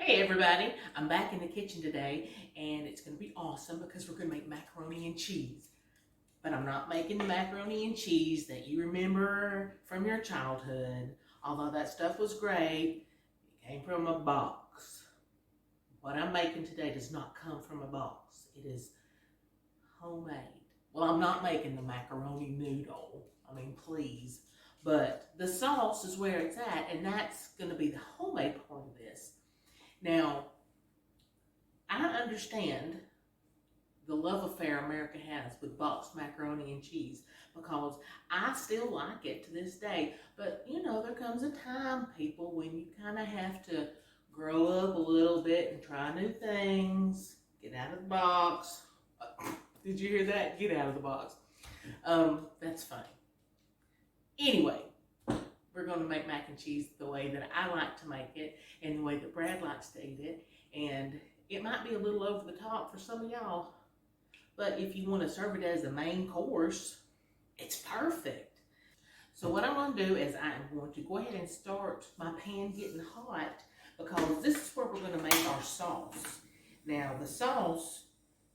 Hey everybody, I'm back in the kitchen today and it's going to be awesome because we're going to make macaroni and cheese. But I'm not making the macaroni and cheese that you remember from your childhood. Although that stuff was great, it came from a box. What I'm making today does not come from a box. It is homemade. Well, I'm not making the macaroni noodle. I mean, please. But the sauce is where it's at, and that's going to be the homemade part of this. Now, I understand the love affair America has with boxed macaroni and cheese because I still like it to this day. But, you know, there comes a time, people, when you kind of have to grow up a little bit and try new things, get out of the box. Did you hear that? Get out of the box. That's funny. Anyway, we're going to make mac and cheese the way that I like to make it and the way that Brad likes to eat it. And it might be a little over the top for some of y'all, but if you want to serve it as a main course, it's perfect. So what I'm going to do is I am going to go ahead and start my pan getting hot because this is where we're going to make our sauce. Now the sauce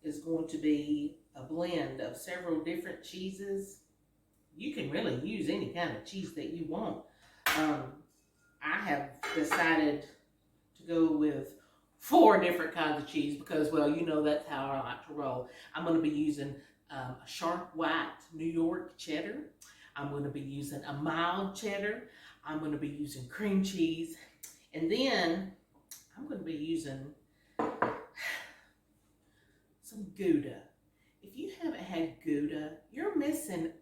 is going to be a blend of several different cheeses. You can really use any kind of cheese that you want. I have decided to go with 4 different kinds of cheese because, well, you know that's how I like to roll. I'm going to be using a sharp white New York cheddar. I'm going to be using a mild cheddar. I'm going to be using cream cheese. And then I'm going to be using some Gouda. If you haven't had Gouda, you're missing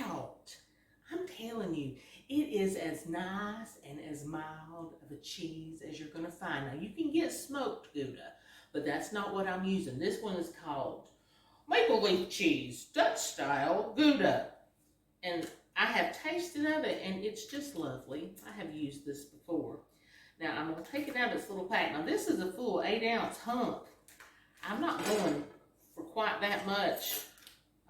out. I'm telling you, it is as nice and as mild of a cheese as you're going to find. Now, you can get smoked Gouda, but that's not what I'm using. This one is called maple leaf cheese, Dutch style Gouda. And I have tasted of it, and it's just lovely. I have used this before. Now, I'm going to take it out of its little pack. Now, this is a full 8-ounce hunk. I'm not going for quite that much.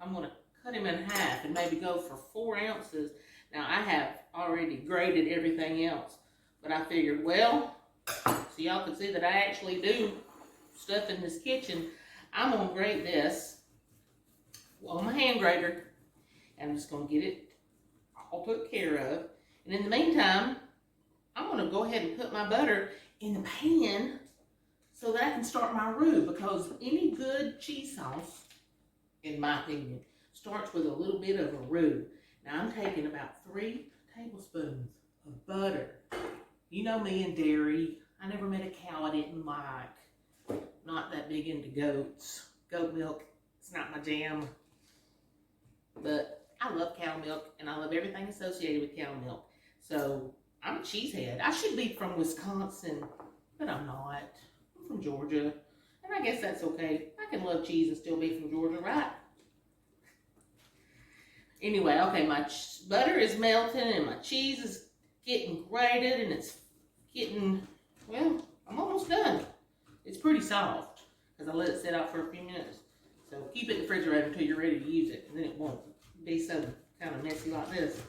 I'm going to cut him in half and maybe go for 4 ounces. Now, I have already grated everything else, but I figured, well, so y'all can see that I actually do stuff in this kitchen. I'm going to grate this on my hand grater, and I'm just going to get it all took care of. And in the meantime, I'm going to go ahead and put my butter in the pan so that I can start my roux, because any good cheese sauce, in my opinion, starts with a little bit of a roux. Now I'm taking about 3 tablespoons of butter. You know me and dairy. I never met a cow I didn't like. Not that big into goats. Goat milk, it's not my jam. But I love cow milk and I love everything associated with cow milk. So I'm a cheesehead. I should be from Wisconsin, but I'm not. I'm from Georgia. And I guess that's okay. I can love cheese and still be from Georgia, right? Anyway, okay, my butter is melting and my cheese is getting grated and it's getting, well, I'm almost done. It's pretty soft because I let it sit out for a few minutes. So keep it in the refrigerator until you're ready to use it, and then it won't be so kind of messy like this.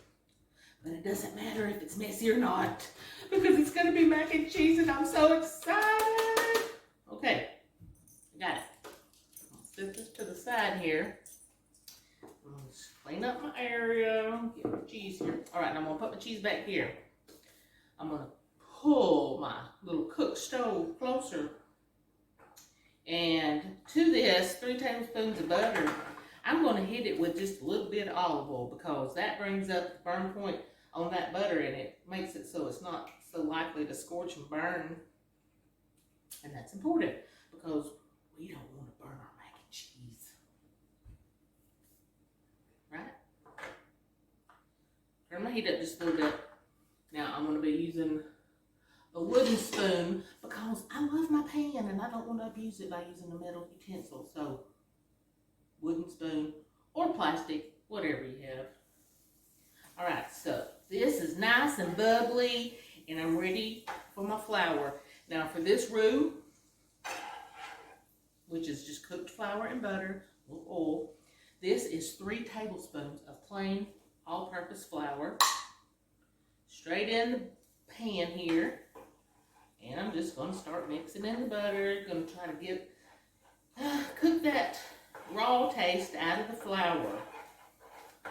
But it doesn't matter if it's messy or not because it's going to be mac and cheese and I'm so excited. Okay, I got it. I'll set this to the side here. Let's clean up my area, get my cheese here. All right, now I'm going to put my cheese back here. I'm going to pull my little cook stove closer. And to this, 3 tablespoons of butter, I'm going to hit it with just a little bit of olive oil because that brings up the burn point on that butter and it makes it so it's not so likely to scorch and burn. And that's important because we don't want to burn our mac and cheese. Right? Turn my heat up just a little bit. Now I'm going to be using a wooden spoon because I love my pan and I don't want to abuse it by using a metal utensil. So wooden spoon or plastic, whatever you have. All right, so this is nice and bubbly and I'm ready for my flour. Now for this roux, which is just cooked flour and butter, a little oil, this is 3 tablespoons of plain all-purpose flour. Straight in the pan here. And I'm just going to start mixing in the butter. Going to try to get, cook that raw taste out of the flour.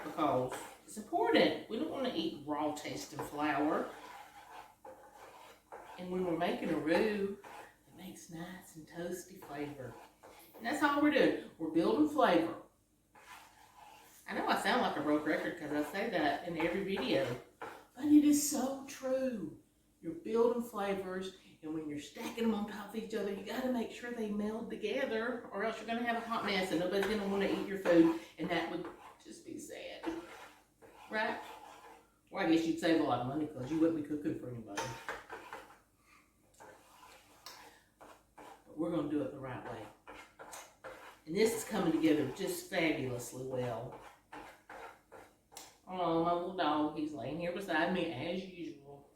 Because it's important. We don't want to eat raw tasting flour. And when we're making a roux, it makes nice and toasty flavor. And that's all we're doing. We're building flavor. I know I sound like a broke record because I say that in every video. But it is so true. You're building flavors, and when you're stacking them on top of each other, you got to make sure they meld together, or else you're going to have a hot mess and nobody's going to want to eat your food, and that would just be sad. Right? Well, I guess you'd save a lot of money because you wouldn't be cooking for anybody. But we're going to do it the right way. And this is coming together just fabulously well. Oh, my little dog, he's laying here beside me as usual.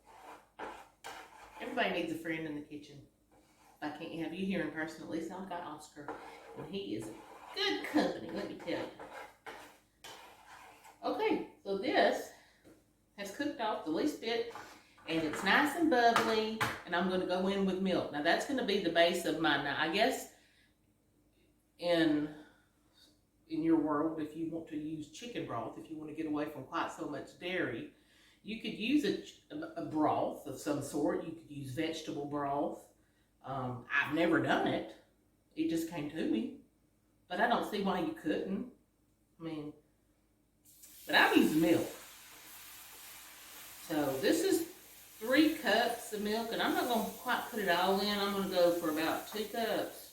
Everybody needs a friend in the kitchen. If I can't have you here in person, at least I've got Oscar. And he is good company, let me tell you. Okay, so this has cooked off the least bit, and it's nice and bubbly, and I'm going to go in with milk. Now that's going to be the base of mine. Now I guess in your world, if you want to use chicken broth, if you want to get away from quite so much dairy, you could use a broth of some sort. You could use vegetable broth. I've never done it. It just came to me. But I don't see why you couldn't. I mean, but I'm using milk. So this is 3 cups of milk, and I'm not going to quite put it all in. I'm going to go for about 2 cups.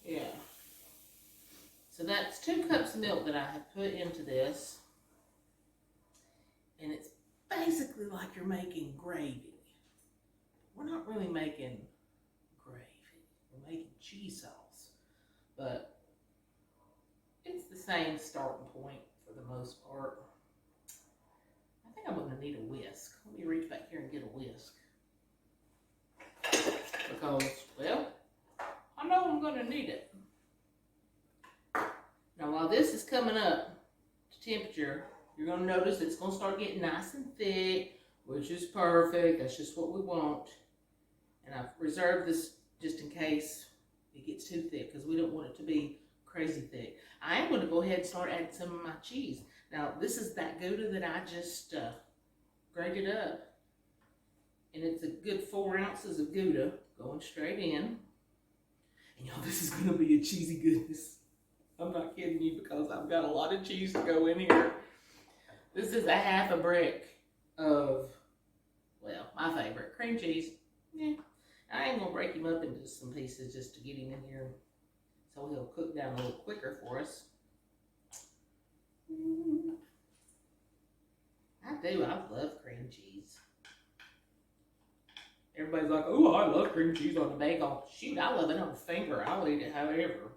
Yeah. So that's 2 cups of milk that I have put into this. And it's basically like you're making gravy. We're not really making gravy. We're making cheese sauce. But it's the same starting point for the most part. I think I'm going to need a whisk. Let me reach back here and get a whisk. Because, well, I know I'm going to need it. Now, while this is coming up to temperature, you're going to notice it's going to start getting nice and thick, which is perfect. That's just what we want. And I've reserved this just in case it gets too thick, because we don't want it to be crazy thick. I am going to go ahead and start adding some of my cheese. Now, this is that Gouda that I just grated up. And it's a good 4 ounces of Gouda going straight in. And y'all, this is going to be a cheesy goodness. I'm not kidding you, because I've got a lot of cheese to go in here. This is a half a brick of, well, my favorite, cream cheese. Yeah, I am going to break him up into some pieces just to get him in here so he'll cook down a little quicker for us. I love cream cheese. Everybody's like, oh, I love cream cheese on a bagel. Shoot, I love it on a finger. I'll eat it however.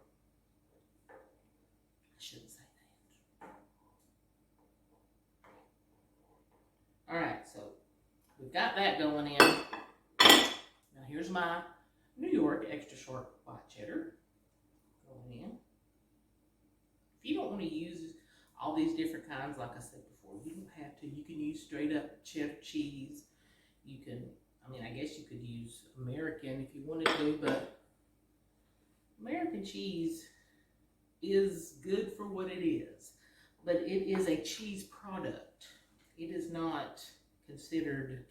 I shouldn't say that. Alright, so we've got that going in. Now here's my New York extra sharp white cheddar going in. If you don't want to use all these different kinds, like I said before, you don't have to. You can use straight up cheddar cheese. You can, I mean, I guess you could use American if you wanted to, but American cheese is good for what it is, but it is a cheese product. It is not considered,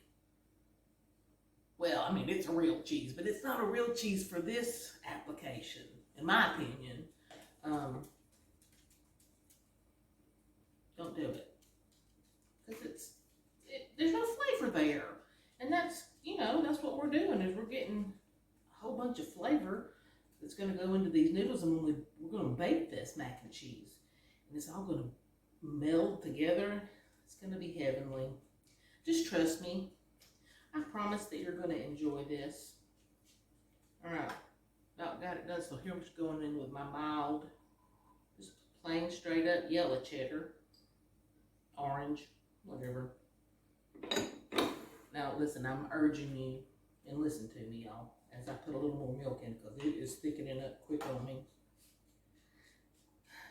well, I mean, it's a real cheese, but it's not a real cheese for this application, in my opinion. Don't do it, because there's no flavor there, and that's, you know, that's what we're doing, is we're getting a whole bunch of flavor that's going to go into these noodles, and when we're going to bake this mac and cheese, and it's all going to meld together. It's going to be heavenly. Just trust me. I promise that you're going to enjoy this. All right, about got it done. So here I'm just going in with my mild, just plain straight up yellow cheddar, orange, whatever. Now listen, I'm urging you, and listen to me, y'all, as I put a little more milk in, because it is thickening up quick on me.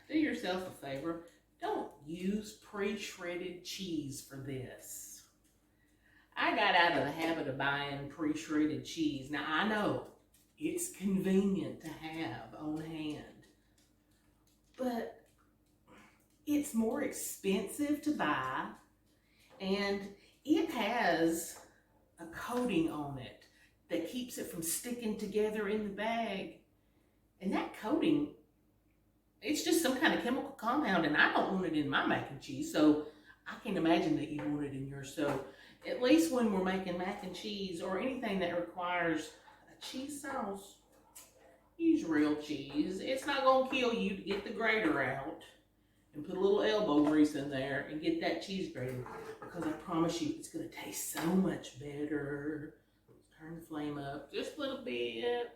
Do yourself a favor. Don't use pre-shredded cheese for this. I got out of the habit of buying pre-shredded cheese. Now, I know it's convenient to have on hand, but it's more expensive to buy, and it has a coating on it that keeps it from sticking together in the bag. And that coating, it's just some kind of chemical compound, and I don't want it in my mac and cheese, so I can't imagine that you want it in yours. So at least when we're making mac and cheese or anything that requires a cheese sauce, use real cheese. It's not going to kill you to get the grater out and put a little elbow grease in there and get that cheese grated, because I promise you it's going to taste so much better. Let's turn the flame up just a little bit.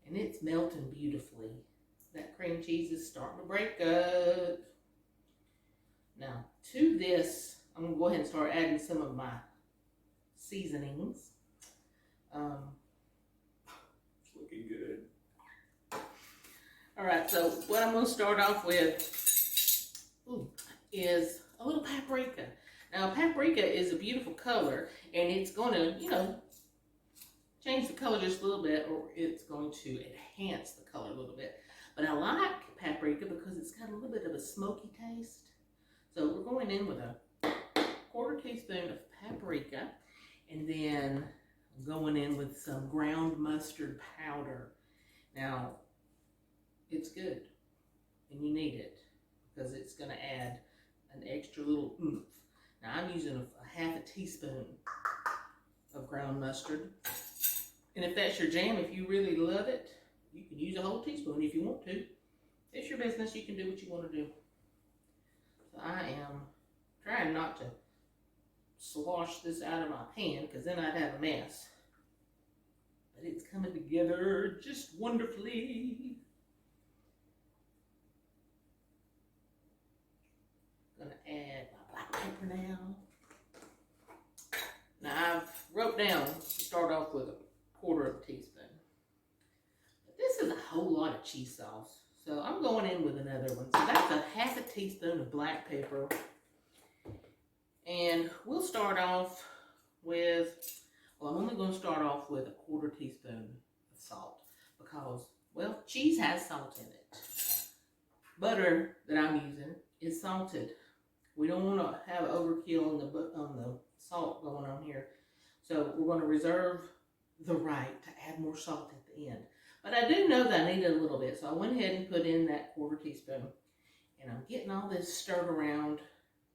And it's melting beautifully. That cream cheese is starting to break up. Now, to this, I'm going to go ahead and start adding some of my seasonings. It's looking good. All right, so what I'm going to start off with is a little paprika. Now, paprika is a beautiful color, and it's going to, change the color just a little bit, or it's going to enhance the color a little bit. But I like paprika because it's got a little bit of a smoky taste. So we're going in with a 1/4 teaspoon of paprika, and then I'm going in with some ground mustard powder. Now, it's good, and you need it because it's going to add an extra little oomph. Now, I'm using a 1/2 teaspoon of ground mustard. And if that's your jam, if you really love it, you can use a whole teaspoon if you want to. It's your business. You can do what you want to do. So I am trying not to slosh this out of my pan, because then I'd have a mess. But it's coming together just wonderfully. I'm going to add my black pepper now. Now I've wrote down to start off with a 1/4 teaspoon. But this is a whole lot of cheese sauce. So I'm going in with another one. So that's a 1/2 teaspoon of black pepper. And we'll start off with, I'm only going to start off with a 1/4 teaspoon of salt, because, cheese has salt in it. Butter that I'm using is salted. We don't want to have overkill on the salt going on here. So we're going to reserve the right to add more salt at the end. But I do know that I need it a little bit, so I went ahead and put in that 1/4 teaspoon. And I'm getting all this stirred around,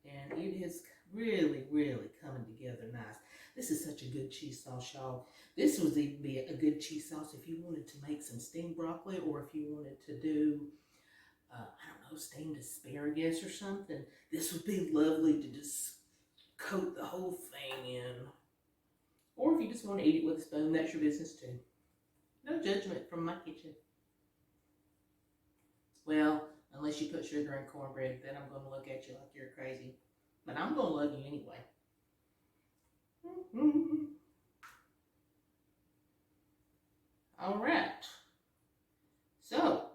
and it is really, really coming together nice. This is such a good cheese sauce, y'all. This would even be a good cheese sauce if you wanted to make some steamed broccoli, or if you wanted to do, steamed asparagus or something. This would be lovely to just coat the whole thing in. Or if you just want to eat it with a spoon, that's your business too. No judgment from my kitchen. Well, unless you put sugar in cornbread, then I'm going to look at you like you're crazy. But I'm going to love you anyway. All right. So,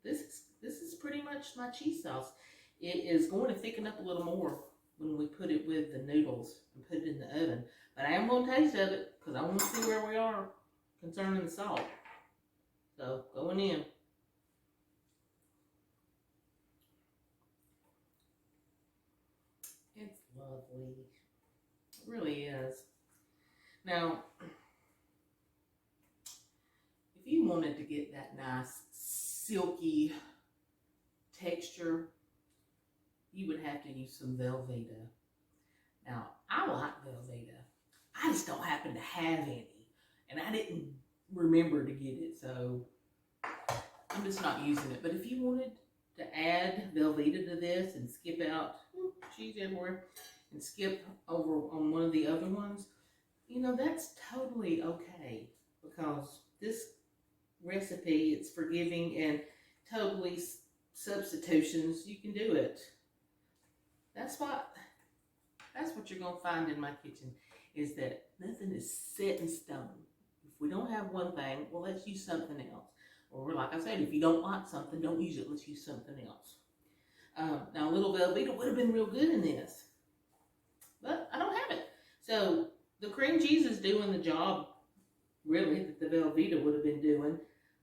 this is pretty much my cheese sauce. It is going to thicken up a little more when we put it with the noodles and put it in the oven. But I am going to taste of it, because I want to see where we are concerning the salt. So, going in. It's lovely. It really is. Now, if you wanted to get that nice silky texture, you would have to use some Velveeta. Now, I like Velveeta. I just don't happen to have any, and I didn't remember to get it, so I'm just not using it. But if you wanted to add Velveeta to this and skip out cheese everywhere and skip over on one of the other ones, that's totally okay, because this recipe, it's forgiving and totally substitutions. You can do it. That's what you're going to find in my kitchen, is that nothing is set in stone. If we don't have one thing, well, let's use something else. Or like I said, if you don't like something, don't use it. Let's use something else. Now, a little Velveeta would have been real good in this, but I don't have it. So the cream cheese is doing the job, really, that the Velveeta would have been doing,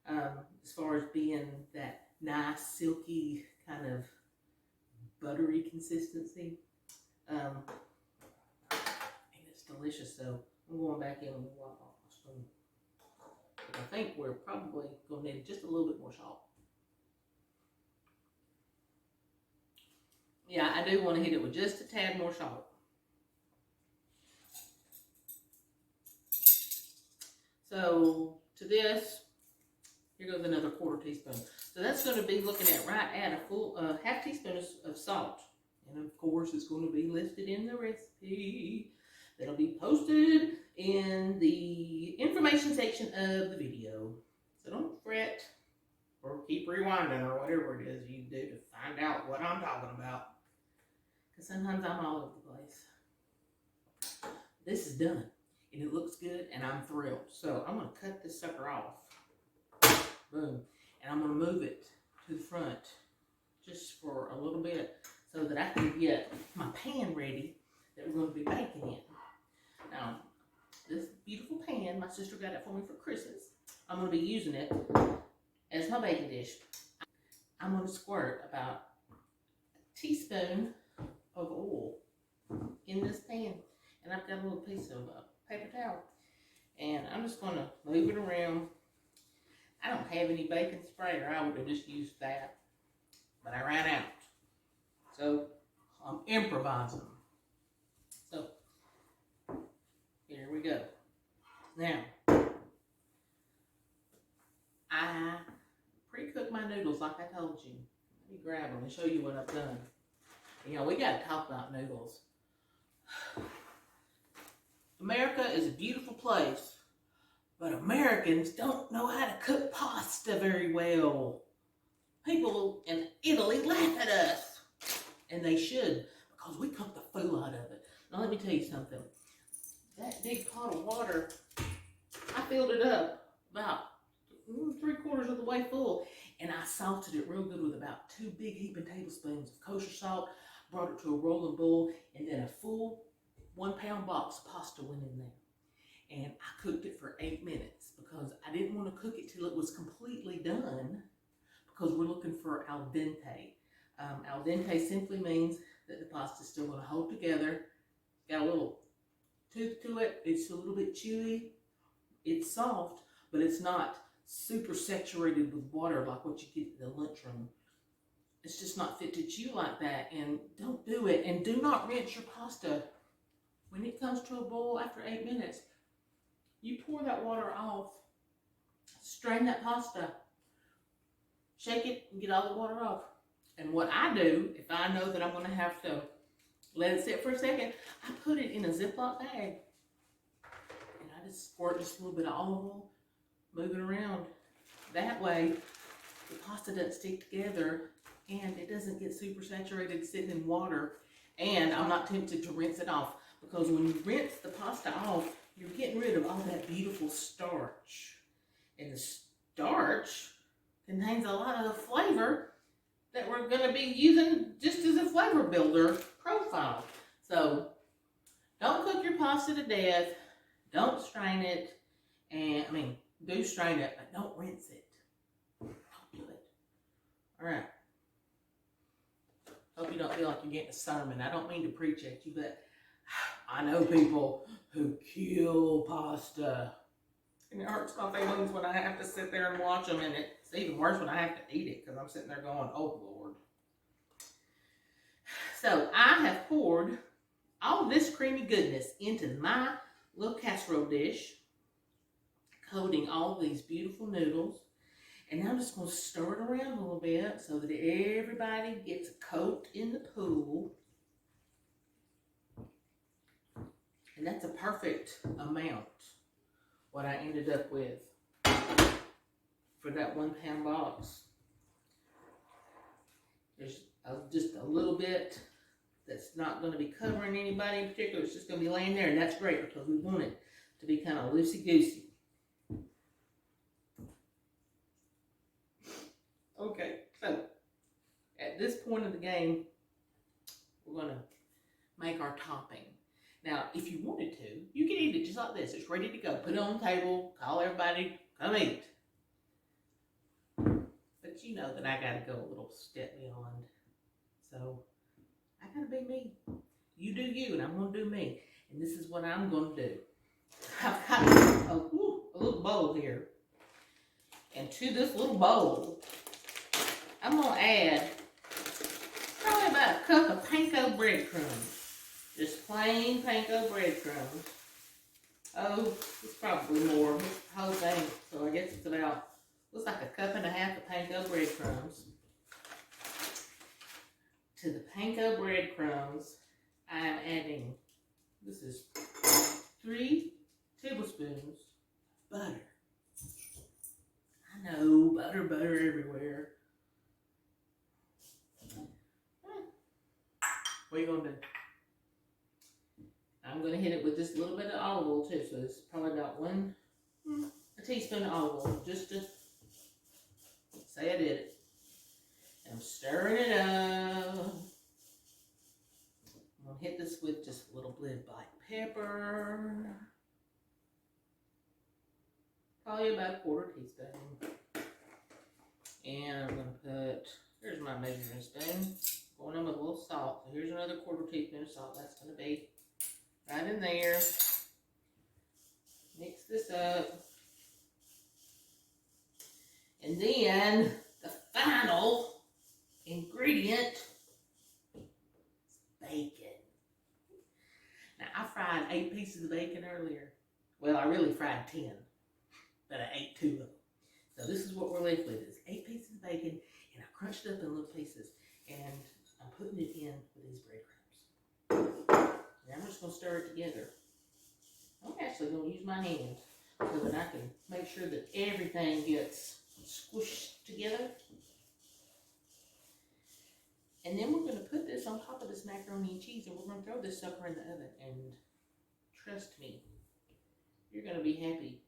as far as being that nice, silky, kind of buttery consistency. And it's delicious, so I'm going back in and wipe off my spoon. But I think we're probably going to need just a little bit more salt. Yeah, I do want to hit it with just a tad more salt. So to this, here goes another 1/4 teaspoon. So that's going to be looking at right at a full half teaspoon of salt. And of course, it's going to be listed in the recipe. That'll be posted in the information section of the video. So don't fret or keep rewinding or whatever it is you do to find out what I'm talking about. Because sometimes I'm all over the place. This is done. And it looks good, and I'm thrilled. So I'm going to cut this sucker off. Boom. And I'm going to move it to the front just for a little bit so that I can get my pan ready that we're going to be baking in. Now, this beautiful pan, my sister got it for me for Christmas. I'm going to be using it as my baking dish. I'm going to squirt about a teaspoon of oil in this pan. And I've got a little piece of paper towel. And I'm just going to move it around. I don't have any baking spray, or I would have just used that. But I ran out. So I'm improvising. So here we go. Now, I pre-cooked my noodles like I told you. Let me grab them and show you what I've done. You know, we got to talk about noodles. America is a beautiful place, but Americans don't know how to cook pasta very well. People in Italy laugh at us, and they should, because we cook the fool out of it. Now let me tell you something. That big pot of water, I filled it up about 3/4 of the way full, and I salted it real good with about 2 big heaping tablespoons of kosher salt, brought it to a rolling boil, and then a full 1-pound box of pasta went in there. And I cooked it for 8 minutes because I didn't want to cook it till it was completely done, because we're looking for al dente. Al dente simply means that the pasta is still going to hold together. It's got a little tooth to it. It's a little bit chewy. It's soft, but it's not super saturated with water like what you get in the lunchroom. It's just not fit to chew like that. And don't do it. And do not rinse your pasta. When it comes to a boil after 8 minutes, you pour that water off, strain that pasta, shake it, and get all the water off. And what I do, if I know that I'm going to have to let it sit for a second, I put it in a Ziploc bag. And I just squirt just a little bit of olive oil, move it around. That way, the pasta doesn't stick together, and it doesn't get super saturated sitting in water, and I'm not tempted to rinse it off. Because when you rinse the pasta off, you're getting rid of all that beautiful starch. And the starch contains a lot of the flavor that we're going to be using just as a flavor builder profile. So don't cook your pasta to death. Don't strain it. And do strain it, but don't rinse it. Don't do it. All right. Hope you don't feel like you're getting a sermon. I don't mean to preach at you, but I know people who kill pasta. And it hurts my feelings when I have to sit there and watch them. And it's even worse when I have to eat it, because I'm sitting there going, oh, Lord. So I have poured all of this creamy goodness into my little casserole dish, coating all these beautiful noodles. And now I'm just going to stir it around a little bit so that everybody gets a coat in the pool. And that's a perfect amount, what I ended up with for that 1-pound box. There's just a little bit that's not going to be covering anybody in particular. It's just going to be laying there, and that's great because we want it to be kind of loosey-goosey. Okay, so at this point of the game, we're gonna make our topping. Now, if you wanted to, you can eat it just like this. It's ready to go. Put it on the table, call everybody, come eat. But you know that I gotta go a little step beyond. So, I gotta be me. You do you, and I'm gonna do me. And this is what I'm gonna do. I've got a little bowl here. And to this little bowl, I'm gonna add probably about a cup of panko breadcrumbs. Just plain panko breadcrumbs. Oh, it's probably more. This whole thing. So I guess it's about, looks like a cup and a half of panko breadcrumbs. To the panko breadcrumbs, I am adding, this is 3 tablespoons butter. I know, butter everywhere. What are you gonna do? I'm gonna hit it with just a little bit of olive oil too, so it's probably about a teaspoon of olive oil, just to say I did it. And I'm stirring it up. I'm gonna hit this with just a little bit of black pepper. Probably about a 1/4 teaspoon. And I'm gonna put, here's my measuring spoon. Going in with a little salt. So here's another 1/4 teaspoon of salt. That's gonna be right in there. Mix this up. And then the final ingredient is bacon. Now I fried 8 pieces of bacon earlier. Well, I really fried 10, but I ate 2 of them. So this is what we're left with, is 8 pieces of bacon, and I crunched it up in little pieces, and I'm putting it in with these breadcrumbs. Now I'm just going to stir it together. I'm actually going to use my hand so that I can make sure that everything gets squished together. And then we're going to put this on top of this macaroni and cheese, and we're going to throw this sucker in the oven. And trust me, you're going to be happy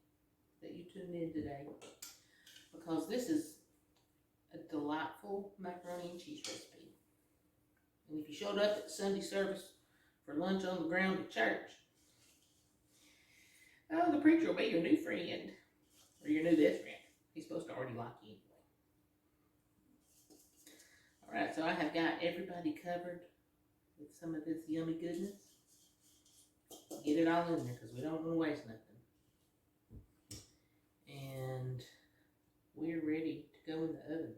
that you tuned in today, because this is a delightful macaroni and cheese recipe. And if you showed up at Sunday service for lunch on the ground at church, oh, the preacher will be your new friend, or your new best friend. He's supposed to already like you anyway. Alright, so I have got everybody covered with some of this yummy goodness. Get it all in there, because we don't want to waste nothing. And we're ready to go in the oven.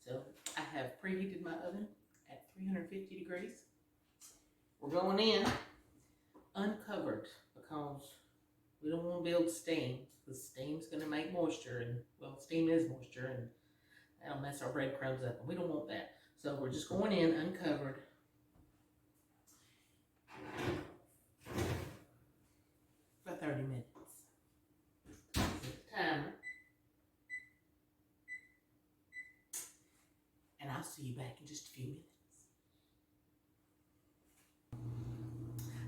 So I have preheated my oven at 350 degrees. We're going in uncovered, because we don't want to build steam, because steam's going to make moisture, and well, steam is moisture, and that'll mess our breadcrumbs up, and we don't want that. So we're just going in uncovered. For 30 minutes. Set the timer. And I'll see you back in just a few minutes.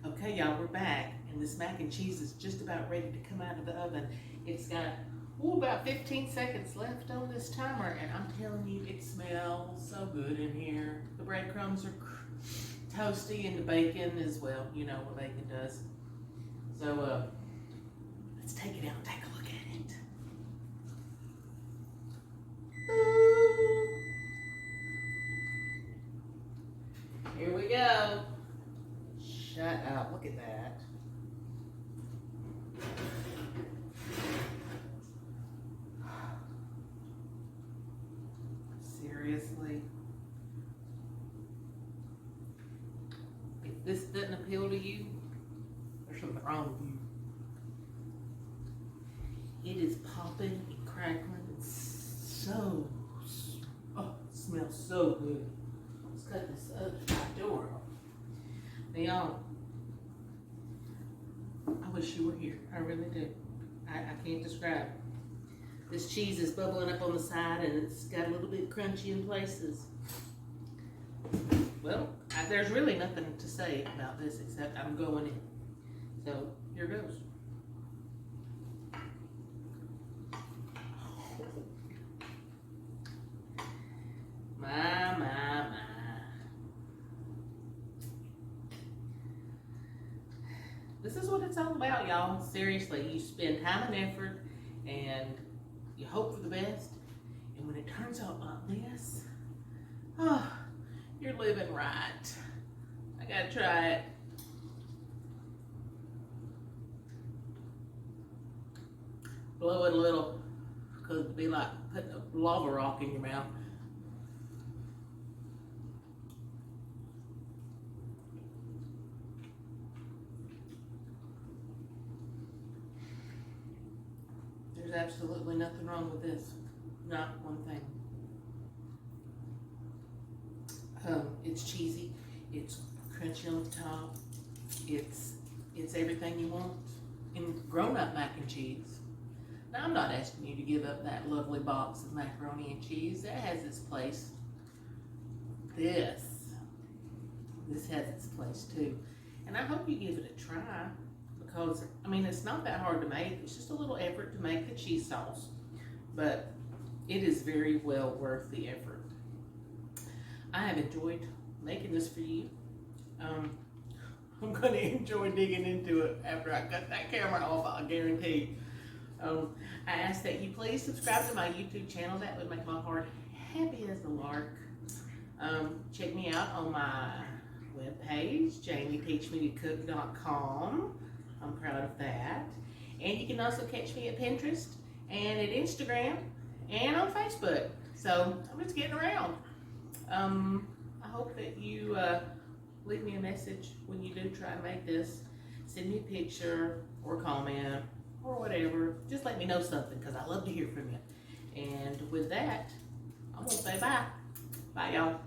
Okay, y'all, we're back, and this mac and cheese is just about ready to come out of the oven. It's got about 15 seconds left on this timer, and I'm telling you, it smells so good in here. The breadcrumbs are toasty, and the bacon as well. You know what bacon does. So, let's take it out and take a look at it. Here we go. Shut up, look at that. Seriously? If this doesn't appeal to you, there's something wrong with you. It is popping and crackling. It's so, oh, it smells so good. Let's cut this other door off. Now, I wish you were here. I really do. I can't describe. This cheese is bubbling up on the side, and it's got a little bit crunchy in places. Well, there's really nothing to say about this except I'm going in. So, here goes. My this is what it's all about, y'all. Seriously, you spend time and effort and you hope for the best. And when it turns out like this, oh, you're living right. I gotta try it. Blow it a little, because it'd be like putting a lava rock in your mouth. There's absolutely nothing wrong with this. Not one thing. It's cheesy. It's crunchy on the top. It's everything you want in grown-up mac and cheese. Now, I'm not asking you to give up that lovely box of macaroni and cheese. That has its place. This has its place too. And I hope you give it a try, because, I mean, it's not that hard to make. It's just a little effort to make the cheese sauce. But it is very well worth the effort. I have enjoyed making this for you. I'm going to enjoy digging into it after I cut that camera off, I guarantee. I ask that you please subscribe to my YouTube channel. That would make my heart happy as a lark. Check me out on my webpage, jamiecookscountryvittles.com. I'm proud of that. And you can also catch me at Pinterest and at Instagram and on Facebook. So I'm just getting around. I hope that you leave me a message when you do try and make this. Send me a picture or comment or whatever. Just let me know something, because I love to hear from you. And with that, I'm going to say bye. Bye, y'all.